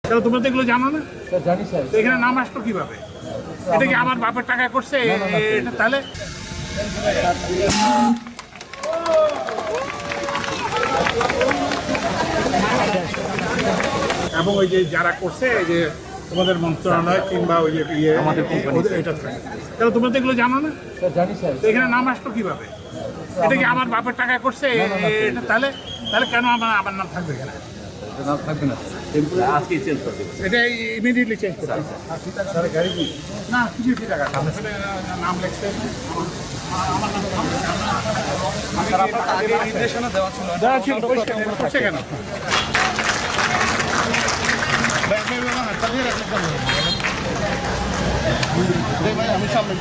তাহলে তোমরা তো এগুলো জানো না? স্যার জানি স্যার। তো এখানে নাম আসলো কিভাবে? এটা কি আমার বাপের টাকায় করছে এটা? তাহলে এবং ওই যে যারা করছে এই যে তোমাদের মন্ত্রণালয় কিংবা ওই যে আমাদের কোম্পানি এটা থাকে, তাহলে তোমরা তো এগুলো জানো না? স্যার জানি স্যার। তো এখানে নাম আসলো কিভাবে? এটা কি আমার বাপের টাকায় করছে এটা? তাহলে তাহলে কেন আমার নাম থাকবে এখানে? নাম থাকবে না আজকেই চেঞ্জ করে দেবো। এটা ইমিডিয়েটলি চেঞ্জ করতে হবে। স্যার গাড়ি কি না কিছু টাকা নাম লেখছে স্যার আপনার আগে নির্দেশনা দেওয়া ছিল দেওয়া ছিল, করছে কেন? ভাই আমি সামনে